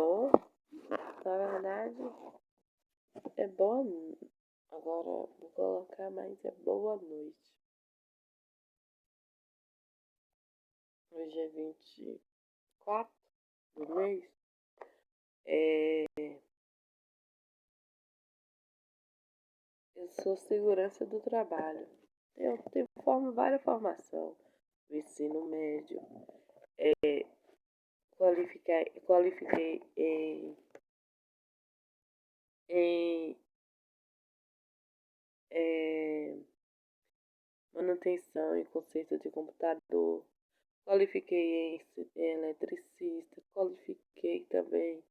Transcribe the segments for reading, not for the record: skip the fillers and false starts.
bom. Na verdade, é bom. Agora vou colocar mais boa noite. Hoje é 24 do mês. Eu sou segurança do trabalho. Eu tenho várias formações. O ensino médio. Qualifiquei em manutenção e conserto de computador. Qualifiquei em eletricista. Qualifiquei também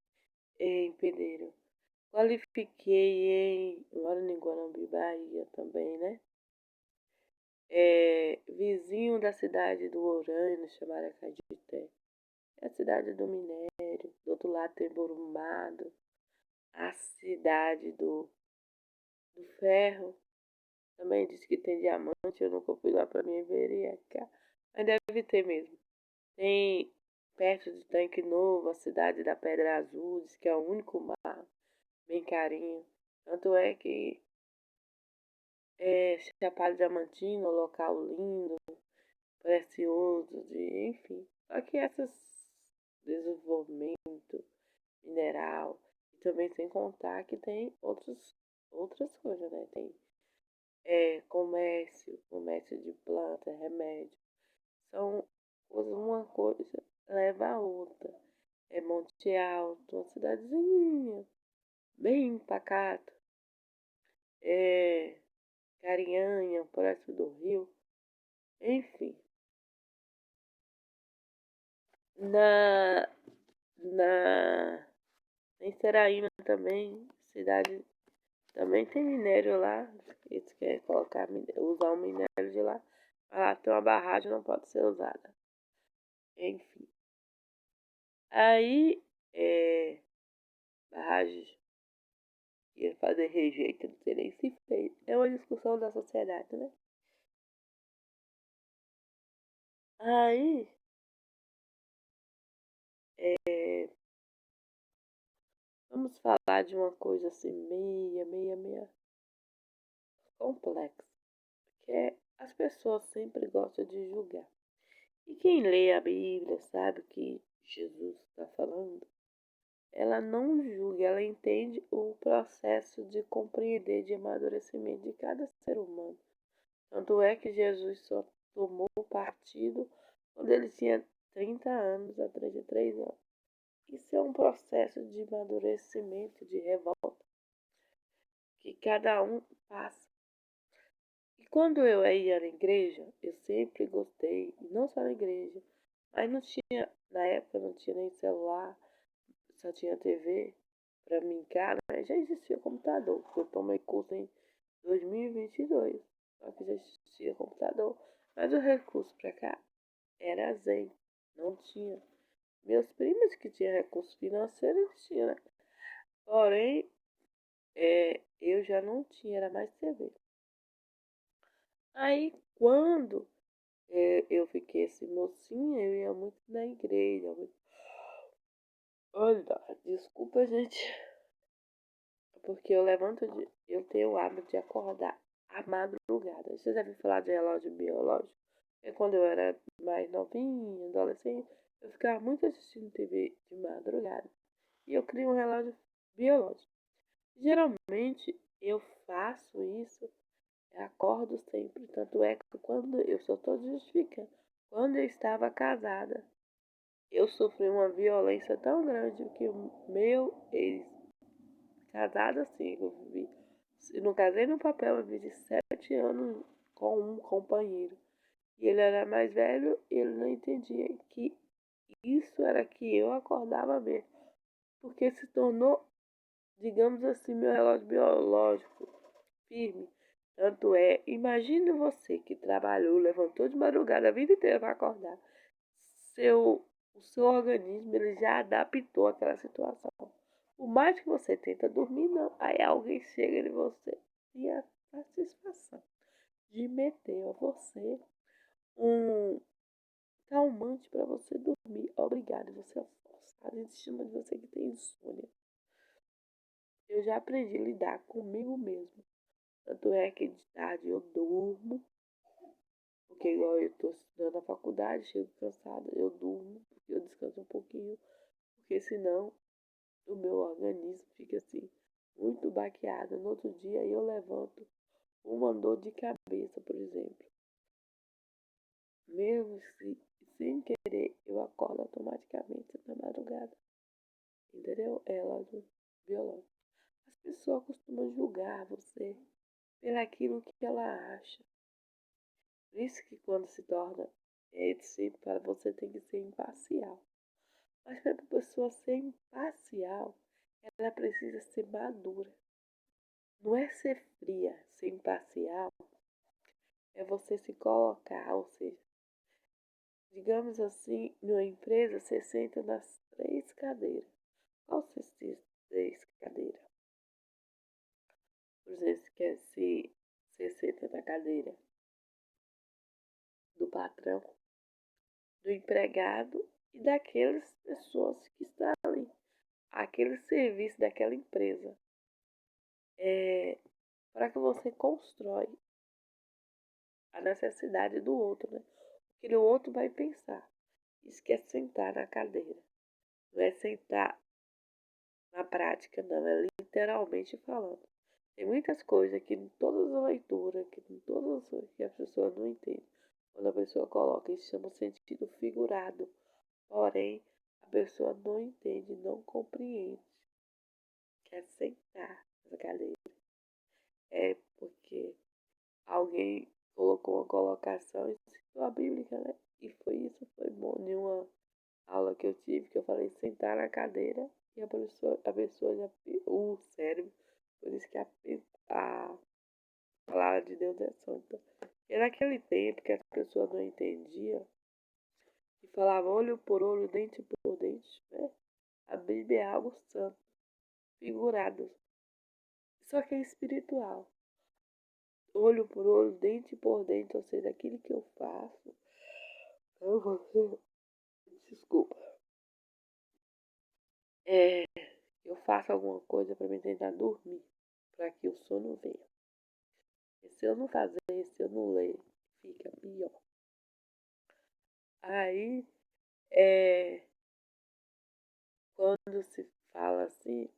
em pedreiro. Qualifiquei moro em Guanambi, Bahia também, né? Vizinho da cidade do Orânio, chamada Cadité. É a cidade do minério. Do outro lado tem Borumado. A cidade do ferro. Também diz que tem diamante. Eu nunca fui lá pra mim verificar. Mas deve ter mesmo. Tem perto de Tanque Novo, a cidade da Pedra Azul. Diz que é o único mar bem carinho. Tanto é que Chapada Diamantina, um local lindo, precioso, enfim. Só que esses desenvolvimento mineral, e também sem contar que tem outras coisas, né? Tem comércio de planta, remédio. São coisas, uma coisa leva a outra. É Monte Alto, uma cidadezinha, bem pacata. Carinhanha, próximo do Rio. Enfim, na, na em Seraíma também, cidade, também tem minério lá. Eles querem usar o minério de lá. Mas lá tem uma barragem, não pode ser usada. Enfim. Aí, barragem ia fazer rejeito, não sei nem se fez. É uma discussão da sociedade, né? Aí, é, vamos falar de uma coisa assim, meia complexa. Que as pessoas sempre gostam de julgar. E quem lê a Bíblia sabe o que Jesus está falando. Ela não julga, ela entende o processo de compreender, de amadurecimento de cada ser humano. Tanto é que Jesus só tomou partido quando ele tinha 30 anos, a 33 anos. Isso é um processo de amadurecimento, de revolta, que cada um passa. E quando eu ia na igreja, eu sempre gostei, não só na igreja, mas não tinha, na época não tinha nem celular, só tinha TV para mim em casa, mas já existia computador. Eu tomei curso em 2022, só que já existia computador. Mas o recurso para cá era zen, não tinha. Meus primos que tinham recurso financeiro, eles tinham, né? Porém, eu já não tinha, era mais TV. Aí, quando eu fiquei assim, mocinha, eu ia muito na igreja. Olha, desculpa, gente, porque eu tenho o hábito de acordar à madrugada. Vocês devem falar de relógio biológico? Quando eu era mais novinha, adolescente, eu ficava muito assistindo TV de madrugada. E eu crio um relógio biológico. Geralmente, eu faço isso, eu acordo sempre. Tanto é que quando eu só estou justificando, quando eu estava casada, eu sofri uma violência tão grande que o meu ex, casado assim, eu não casei no papel, eu vivi 7 anos com um companheiro. E ele era mais velho e ele não entendia que isso era que eu acordava mesmo. Porque se tornou, digamos assim, meu relógio biológico firme. Tanto imagine você que trabalhou, levantou de madrugada a vida inteira para acordar. O seu organismo ele já adaptou àquela situação. Por mais que você tenta dormir, não. Aí alguém chega em você e a satisfação de meter a você um calmante para você dormir. Obrigado, você é forçado em cima de você que tem insônia. Eu já aprendi a lidar comigo mesmo. Tanto é que de tarde eu durmo, porque igual eu estou estudando na faculdade, chego cansada, eu durmo, porque eu descanso um pouquinho, porque senão o meu organismo fica assim, muito baqueado. No outro dia eu levanto uma dor de cabeça, por exemplo. Mesmo se, sem querer, eu acordo automaticamente na madrugada. Entendeu? É lógico, biológico. As pessoas costumam julgar você pelaquilo que ela acha. Por isso que quando se torna para você tem que ser imparcial. Mas para a pessoa ser imparcial, ela precisa ser madura. Não é ser fria, ser imparcial, é você se colocar, ou seja, digamos assim, numa empresa você senta nas 3 cadeiras. Qual são as 3 cadeiras? Por exemplo, se você senta na cadeira do patrão, do empregado e daquelas pessoas que estão ali. Aquele serviço daquela empresa. É para que você constrói a necessidade do outro, né? O que o outro vai pensar. Isso que é sentar na cadeira. Não é sentar na prática, não. É literalmente falando. Tem muitas coisas que em todas as leituras, que em todas as coisas que as pessoas não entendem. Quando a pessoa coloca, isso chama sentido figurado. Porém, a pessoa não entende, não compreende. Quer sentar na cadeira. É porque alguém colocou uma colocação e citou a Bíblia, né? E foi isso, foi bom. Em uma aula que eu tive, que eu falei sentar na cadeira e a pessoa já, o cérebro, por isso que a palavra de Deus é santa. E naquele tempo que as pessoas não entendiam e falavam olho por olho, dente por dente, né? A Bíblia é algo santo, figurado, só que é espiritual. Olho por olho, dente por dente, ou seja, aquilo que eu faço, eu vou ser, desculpa, é, eu faço alguma coisa para me tentar dormir, para que o sono venha. E se eu não fazer, se eu não ler, fica pior. Aí, é, quando se fala assim,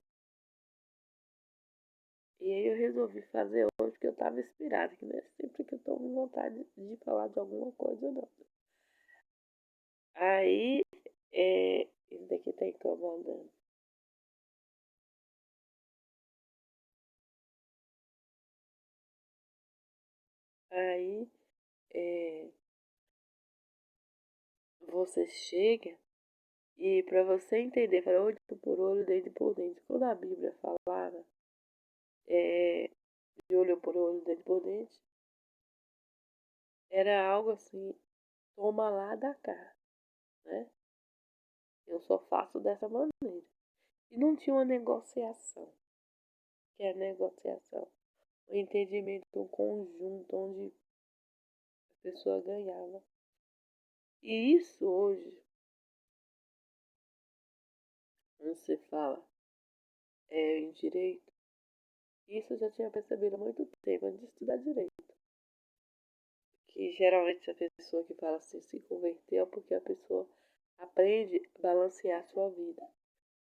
e aí eu resolvi fazer hoje porque eu estava inspirada, que não é sempre que eu estou com vontade de falar de alguma coisa, não. Aí, isso daqui tá incomodando. Aí, é, você chega e para você entender, para olho por olho, dente por dente. Quando a Bíblia falava é, de olho por olho, dente por dente, era algo assim, toma lá da cá, né? Eu só faço dessa maneira. E não tinha uma negociação, que é a negociação. Um entendimento, um conjunto onde a pessoa ganhava. E isso hoje, não se fala em direito, isso eu já tinha percebido há muito tempo, antes de estudar direito. Que geralmente a pessoa que fala assim se converteu porque a pessoa aprende a balancear a sua vida.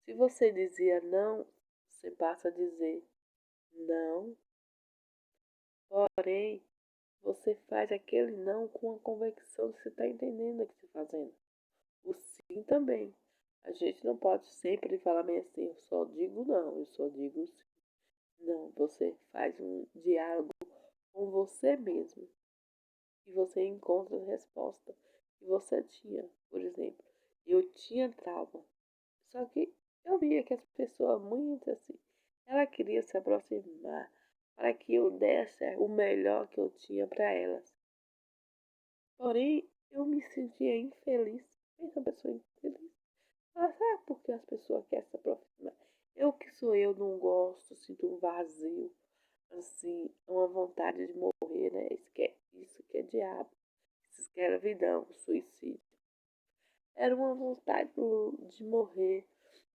Se você dizia não, você passa a dizer não, porém você faz aquele não com a convicção de que você está entendendo o que você está fazendo. O sim também. A gente não pode sempre falar meio assim, eu só digo não, eu só digo sim. Não, você faz um diálogo com você mesmo e você encontra a resposta que você tinha. Por exemplo, eu tinha trauma, só que eu via que as pessoas muito assim, ela queria se aproximar para que eu desse o melhor que eu tinha para elas. Porém, eu me sentia infeliz. Pensa uma pessoa infeliz. Ela sabe por que as pessoas querem se aproximar? Eu que sou eu, não gosto, sinto um vazio, assim, uma vontade de morrer, né? Isso que é diabo. Isso que é escravidão, suicídio. Era uma vontade de morrer,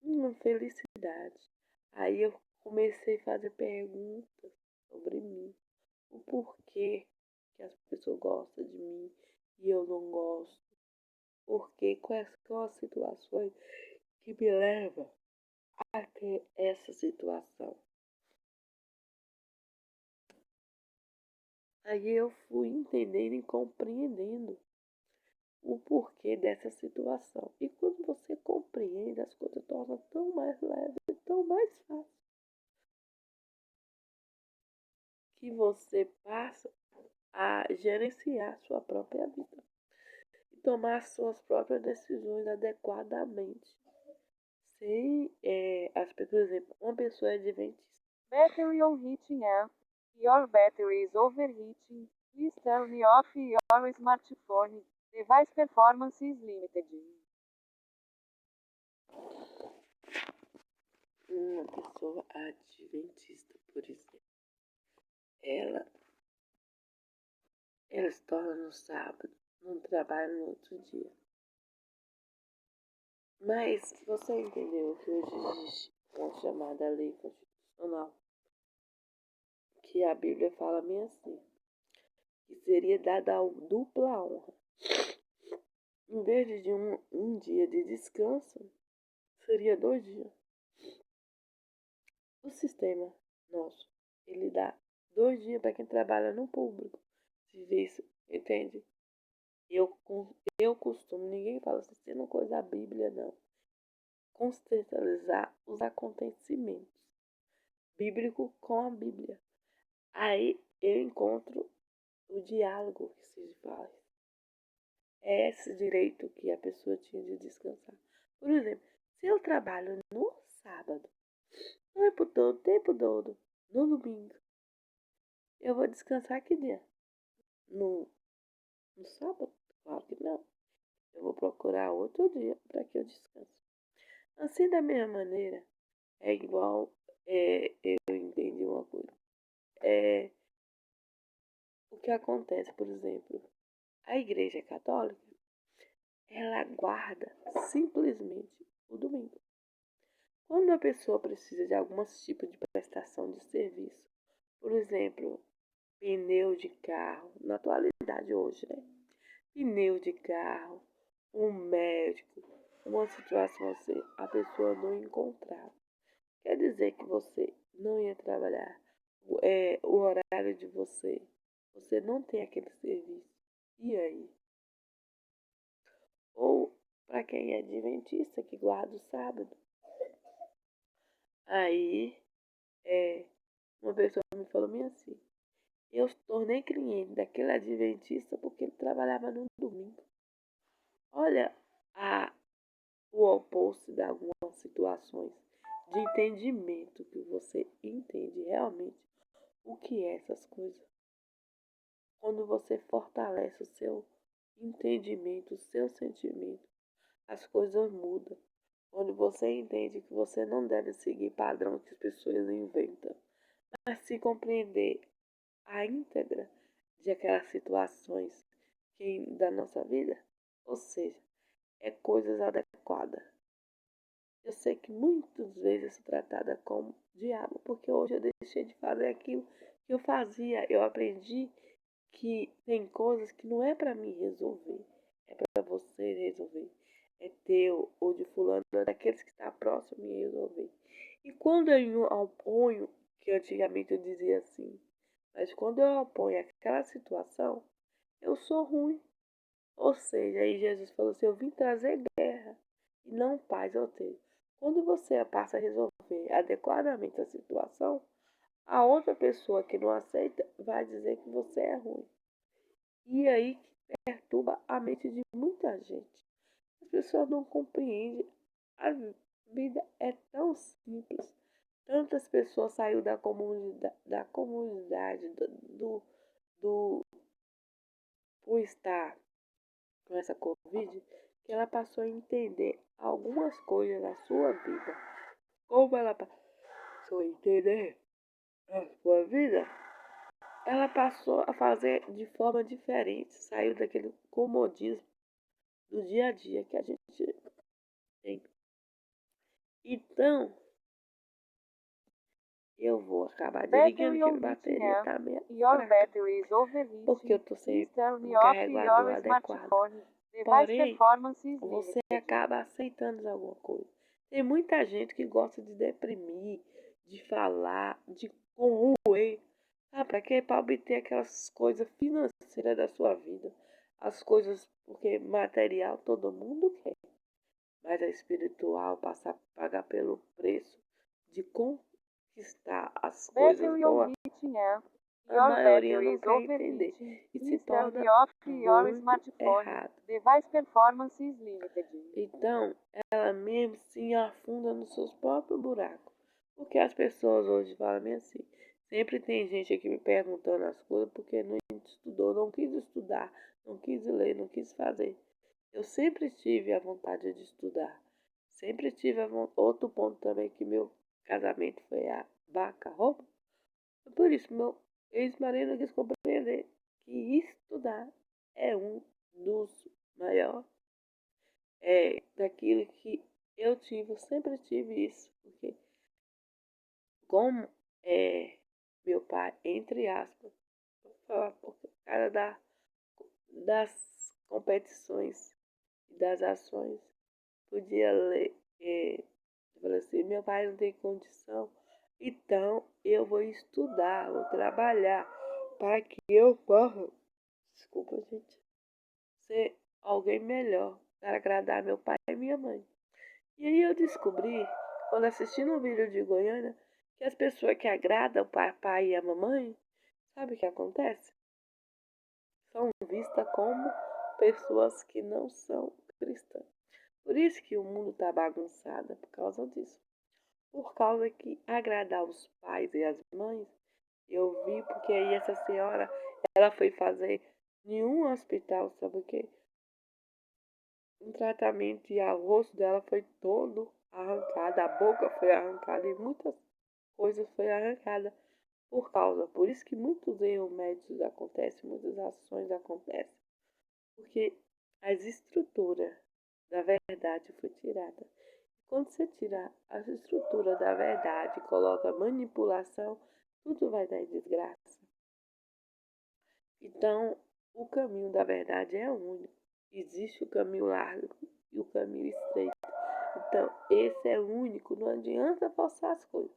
uma felicidade. Aí eu comecei a fazer perguntas sobre mim, o porquê que as pessoas gostam de mim e eu não gosto, porque quais são as situações que me levam a ter essa situação. Aí eu fui entendendo e compreendendo o porquê dessa situação. E quando você compreende, as coisas tornam tão mais leves e tão mais fácil que você passa a gerenciar sua própria vida e tomar suas próprias decisões adequadamente. Sem por exemplo, uma pessoa é adventista. Battery on heating up. Your battery is overheating. Please turn off your smartphone. Device performance is limited. Uma pessoa adventista, por exemplo, ela, ela se torna no sábado, não trabalha no outro dia. Mas você entendeu que hoje existe uma chamada lei constitucional, que a Bíblia fala bem assim, que seria dada a dupla honra. Em vez de um dia de descanso, seria 2 dias. O sistema nosso, ele dá 2 dias para quem trabalha no público. Serviço, entende? Eu costumo, ninguém fala assim, você não coisa a Bíblia, não. Contextualizar os acontecimentos bíblicos com a Bíblia. Aí eu encontro o diálogo que se faz. É esse direito que a pessoa tinha de descansar. Por exemplo, se eu trabalho no sábado, o tempo todo, no domingo, eu vou descansar que dia? No, no sábado? Claro que não. Eu vou procurar outro dia para que eu descanse. Assim, da mesma maneira, é igual, eu entendi uma coisa. É, o que acontece, por exemplo, a Igreja Católica, ela guarda simplesmente o domingo. Quando a pessoa precisa de algum tipo de prestação de serviço, por exemplo, pneu de carro, na atualidade hoje, né? Pneu de carro, um médico, uma situação assim, a pessoa não encontrava. Quer dizer que você não ia trabalhar, o horário de você não tem aquele serviço. E aí? Ou para quem é adventista que guarda o sábado. Aí, uma pessoa me falou bem assim, eu tornei cliente daquele adventista porque ele trabalhava no domingo. Olha o oposto de algumas situações de entendimento que você entende realmente o que é essas coisas. Quando você fortalece o seu entendimento, o seu sentimento, as coisas mudam. Quando você entende que você não deve seguir padrão que as pessoas inventam, mas se compreender a íntegra de aquelas situações da nossa vida, ou seja, é coisas adequadas. Eu sei que muitas vezes sou tratada como diabo, porque hoje eu deixei de fazer aquilo que eu fazia. Eu aprendi que tem coisas que não é para mim resolver, é para você resolver. É teu ou de fulano, é daqueles que está próximo e resolver. E quando eu oponho, que antigamente eu dizia assim, mas quando eu oponho aquela situação, eu sou ruim. Ou seja, aí Jesus falou assim, eu vim trazer guerra e não paz ao ter. Quando você passa a resolver adequadamente a situação, a outra pessoa que não aceita vai dizer que você é ruim. E aí que perturba a mente de muita gente. As pessoas não compreendem. A vida é tão simples. Tantas pessoas saíram da comunidade do por estar com essa Covid, que ela passou a entender algumas coisas na sua vida. Como ela passou a entender a sua vida, ela passou a fazer de forma diferente, saiu daquele comodismo do dia a dia que a gente tem. Então, eu vou acabar desligando Battery que minha overheating bateria é. tá meio Your fraca. battery is Porque eu overheating. tô sem Please turn um off carregador your adequado. smartphone. Device Porém, performance is você limited. acaba aceitando alguma coisa. Tem muita gente que gosta de deprimir, de falar, de corroer. Ah, pra quê? Pra obter aquelas coisas financeiras da sua vida. As coisas, porque material todo mundo quer. Mas a espiritual passa a pagar pelo preço de conquistar as coisas Battery boas. overheating é. A Your maioria battery não is quer entender overheating. e se Please turn torna off your muito smartphone. errado. Device performance is limited. Então, ela mesmo se afunda nos seus próprios buracos. Porque as pessoas hoje falam assim, sempre tem gente aqui me perguntando as coisas porque não estudou, não quis estudar, não quis ler, não quis fazer. Eu sempre tive a vontade de estudar. Sempre tive outro ponto também que meu casamento foi a vaca roupa. Por isso, meu ex-marido não quis compreender que estudar é um dos maiores daquilo que eu tive, eu sempre tive isso, porque como meu pai, entre aspas, vou falar porque o cara das competições e das ações podia ler, eu falei assim, meu pai não tem condição, então eu vou estudar, vou trabalhar para que eu possa, desculpa gente, ser alguém melhor, para agradar meu pai e minha mãe. E aí eu descobri, quando assistindo um vídeo de Goiânia, que as pessoas que agradam o papai e a mamãe, sabe o que acontece? São vistas como pessoas que não são cristãs. Por isso que o mundo está bagunçado, por causa disso. Por causa que agradar os pais e as mães, eu vi porque aí essa senhora, ela foi fazer em um hospital, sabe o quê? Um tratamento e o rosto dela foi todo arrancado, a boca foi arrancada e muitas coisas foi arrancada por isso que muitos erros médicos acontecem, muitas ações acontecem, porque as estruturas da verdade foi tirada. Quando você tirar as estruturas da verdade e coloca manipulação, tudo vai dar em desgraça. Então, o caminho da verdade é único. Existe o caminho largo e o caminho estreito. Então, esse é único, não adianta forçar as coisas,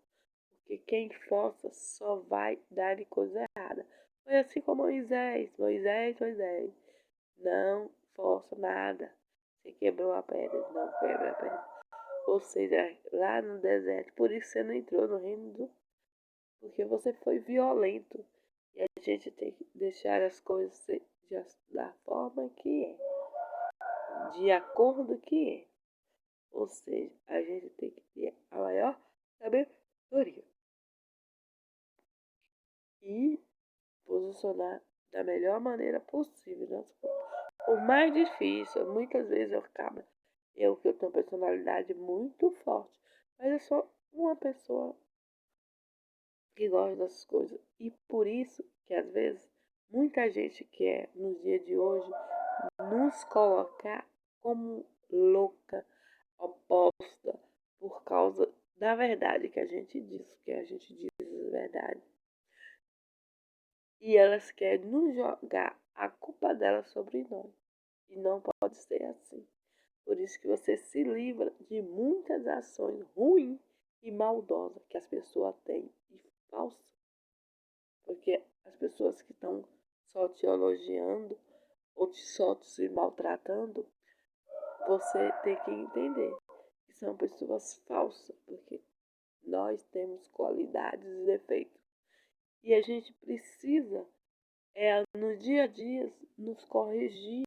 porque quem força só vai dar em coisa errada. Foi assim com Moisés, não força nada. Você quebrou a pedra, não quebra a pedra. Ou seja, lá no deserto, por isso você não entrou no reino do... Porque você foi violento. E a gente tem que deixar as coisas da forma que é, de acordo que é. Ou seja, a gente tem que ter a maior sabedoria e posicionar da melhor maneira possível nosso corpo. O mais difícil, muitas vezes eu acabo, eu que eu tenho uma personalidade muito forte, mas eu sou uma pessoa que gosta das coisas. E por isso que às vezes muita gente quer, nos dias de hoje, nos colocar como louca, oposta, por causa da verdade que a gente diz, que a gente diz a verdade. E elas querem nos jogar a culpa delas sobre nós. E não pode ser assim. Por isso que você se livra de muitas ações ruins e maldosas que as pessoas têm e falsas. Porque as pessoas que estão só te elogiando ou só te maltratando, você tem que entender que são pessoas falsas, porque nós temos qualidades e defeitos. E a gente precisa, no dia a dia, nos corrigir,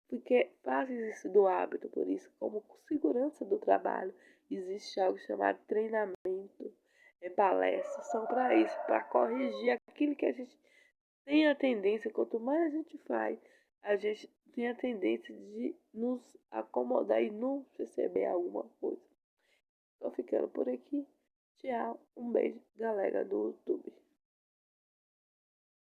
porque faz isso do hábito. Por isso, como segurança do trabalho, existe algo chamado treinamento, palestras, são para isso, para corrigir aquilo que a gente tem a tendência, quanto mais a gente faz, a gente tem a tendência de nos acomodar e não perceber alguma coisa. Tô ficando por aqui. Tchau. Um beijo, galera do YouTube.